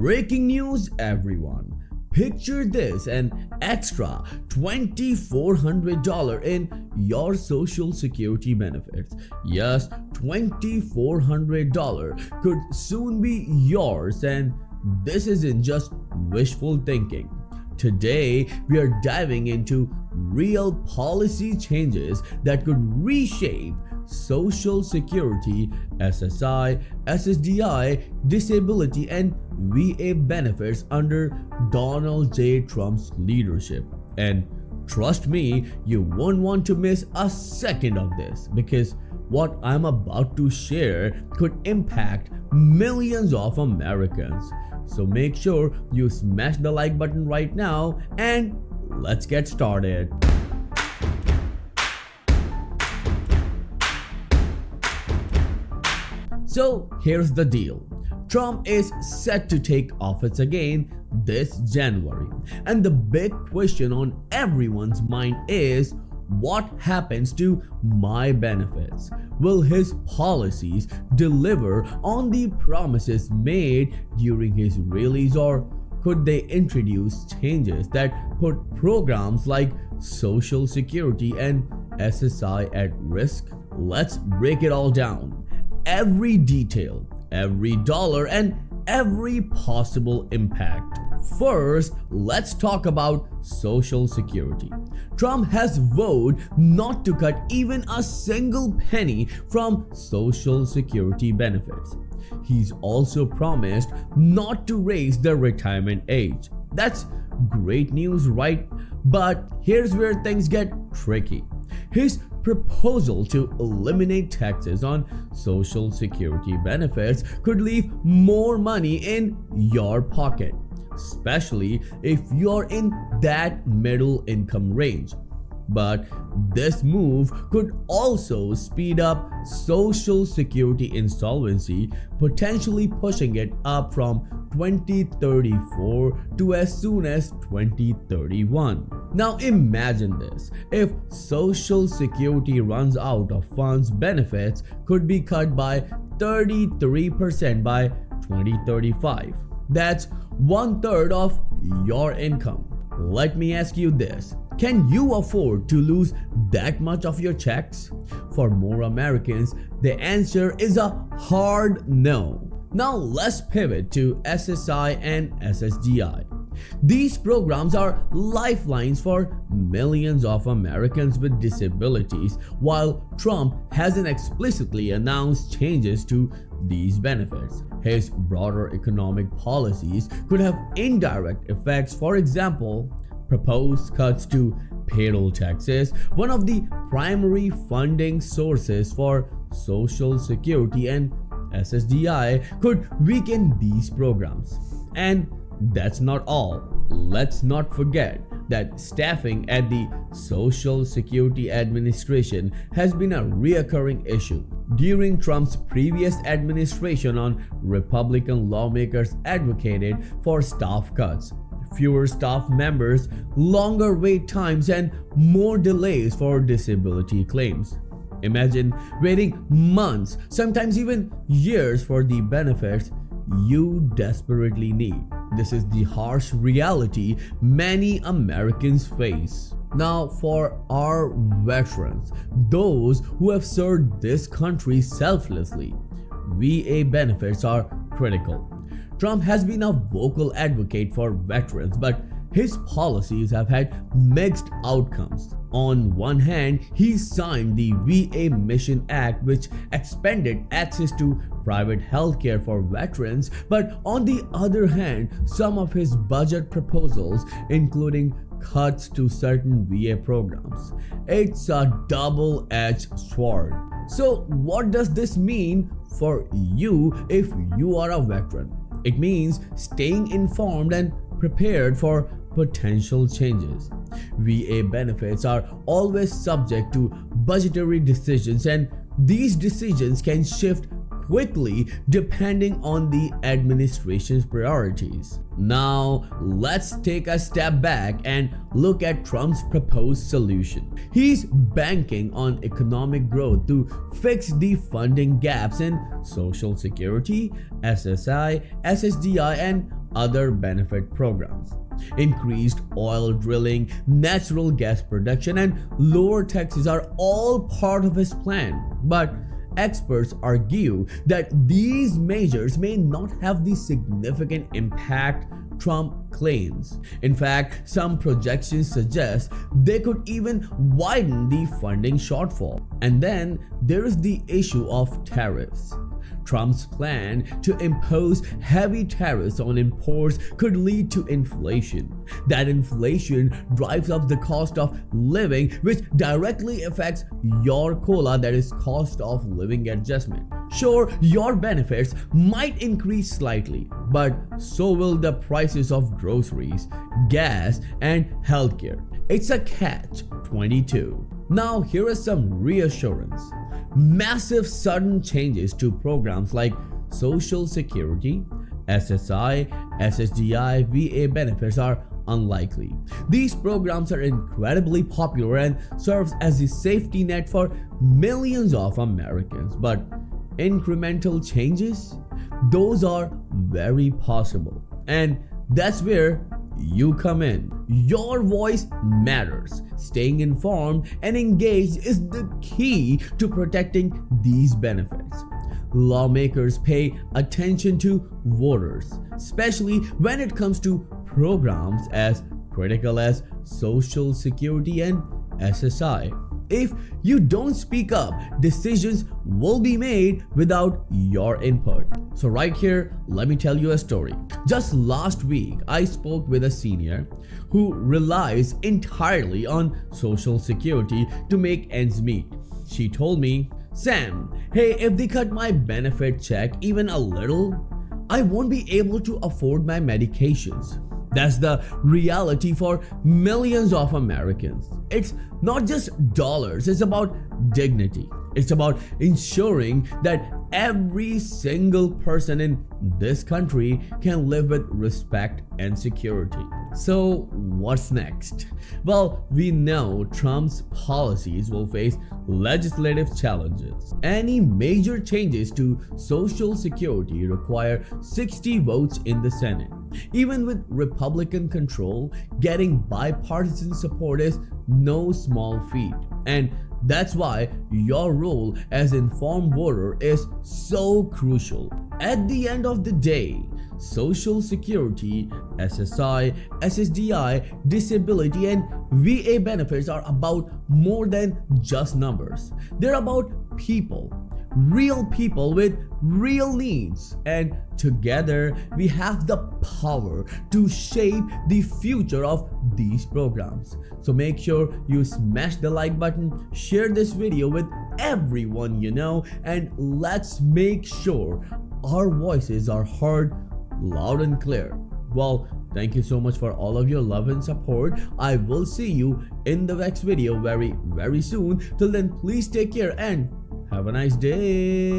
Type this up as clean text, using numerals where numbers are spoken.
Breaking news, everyone. Picture this, an extra $2,400 in your Social Security benefits. Yes, $2,400 could soon be yours, and this isn't just wishful thinking. Today, we are diving into real policy changes that could reshape Social Security, SSI, SSDI, disability, and VA benefits under Donald J. Trump's leadership. And trust me, you won't want to miss a second of this, because what I'm about to share could impact millions of Americans. So make sure you smash the like button right now, and let's get started. So here's the deal. Trump is set to take office again this January. And the big question on everyone's mind is, what happens to my benefits? Will his policies deliver on the promises made during his release, or could they introduce changes that put programs like Social Security and SSI at risk? Let's break it all down. Every detail, every dollar, and every possible impact. First, let's talk about Social Security. Trump has vowed not to cut even a single penny from Social Security benefits. He's also promised not to raise the retirement age. That's great news, right? But here's where things get tricky. His proposal to eliminate taxes on Social Security benefits could leave more money in your pocket, especially if you're in that middle income range. But this move could also speed up Social Security insolvency, potentially pushing it up from 2034 to as soon as 2031. Now imagine this. If Social Security runs out of funds, benefits could be cut by 33% by 2035. That's 1/3 of your income. Let me ask you this. Can you afford to lose that much of your checks? For more Americans, the answer is a hard no. Now let's pivot to SSI and SSDI. These programs are lifelines for millions of Americans with disabilities, while Trump hasn't explicitly announced changes to these benefits. His broader economic policies could have indirect effects. For example, proposed cuts to payroll taxes, one of the primary funding sources for Social Security and SSDI, could weaken these programs. And that's not all. Let's not forget that staffing at the Social Security Administration has been a recurring issue. During Trump's previous administration, Republican lawmakers advocated for staff cuts, fewer staff members, longer wait times, and more delays for disability claims. Imagine waiting months, sometimes even years, for the benefits you desperately need. This is the harsh reality many Americans face. Now, for our veterans, those who have served this country selflessly, VA benefits are critical. Trump has been a vocal advocate for veterans, but his policies have had mixed outcomes. On one hand, he signed the VA Mission Act, which expanded access to private healthcare for veterans, but on the other hand, some of his budget proposals, including cuts to certain VA programs. It's a double-edged sword. So what does this mean for you if you are a veteran? It means staying informed and prepared for potential changes. VA benefits are always subject to budgetary decisions, and these decisions can shift quickly depending on the administration's priorities. Now, let's take a step back and look at Trump's proposed solution. He's banking on economic growth to fix the funding gaps in Social Security, SSI, SSDI, and other benefit programs. Increased oil drilling, natural gas production, and lower taxes are all part of his plan. But experts argue that these measures may not have the significant impact Trump claims. In fact, some projections suggest they could even widen the funding shortfall. And then there is the issue of tariffs. Trump's plan to impose heavy tariffs on imports could lead to inflation. That inflation drives up the cost of living, which directly affects your COLA, that is cost of living adjustment. Sure, your benefits might increase slightly, but so will the prices of groceries, gas, and healthcare. It's a catch-22. Now here is some reassurance. Massive sudden changes to programs like Social Security, SSI, SSDI, VA benefits are unlikely. These programs are incredibly popular and serves as a safety net for millions of Americans. But incremental changes, those are very possible. And that's where you come in. Your voice matters. Staying informed and engaged is the key to protecting these benefits. Lawmakers pay attention to voters, especially when it comes to programs as critical as Social Security and SSI. If you don't speak up, decisions will be made without your input. So right here, let me tell you a story. Just last week, I spoke with a senior who relies entirely on Social Security to make ends meet. She told me, "Sam, hey, if they cut my benefit check even a little, I won't be able to afford my medications." That's the reality for millions of Americans. It's not just dollars, it's about dignity. It's about ensuring that every single person in this country can live with respect and security. So what's next? Well, we know Trump's policies will face legislative challenges. Any major changes to Social Security require 60 votes in the Senate. Even with Republican control, getting bipartisan support is no small feat. And that's why your role as informed voter is so crucial. At the end of the day, Social Security, SSI, SSDI, disability, and VA benefits are about more than just numbers. They're about people. Real people with real needs, and together we have the power to shape the future of these programs. So make sure you smash the like button, share this video with everyone you know, and let's make sure our voices are heard loud and clear. Well, thank you so much for all of your love and support. I will see you in the next video very soon. Till then, please take care and have a nice day.